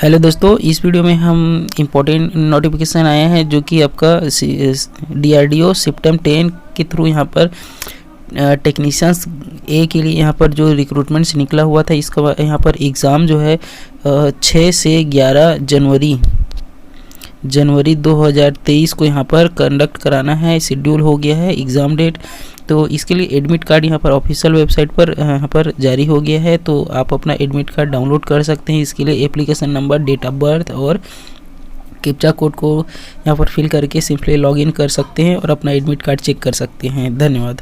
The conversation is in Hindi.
हेलो दोस्तों, इस वीडियो में हम इम्पोर्टेंट नोटिफिकेशन आया है जो कि आपका DRDO सितंबर 10 के थ्रू यहाँ पर टेक्नीशियंस ए के लिए यहाँ पर जो रिक्रूटमेंट निकला हुआ था, इसका यहाँ पर एग्ज़ाम जो है 6 से 11 जनवरी 2023 को यहाँ पर कंडक्ट कराना है। शेड्यूल हो गया है एग्ज़ाम डेट। तो इसके लिए एडमिट कार्ड यहाँ पर ऑफिशियल वेबसाइट पर यहाँ पर जारी हो गया है, तो आप अपना एडमिट कार्ड डाउनलोड कर सकते हैं। इसके लिए application number, date of birth और कैप्चा कोड को यहाँ पर फिल करके सिंपली लॉगिन कर सकते हैं और अपना एडमिट कार्ड चेक कर सकते हैं। धन्यवाद।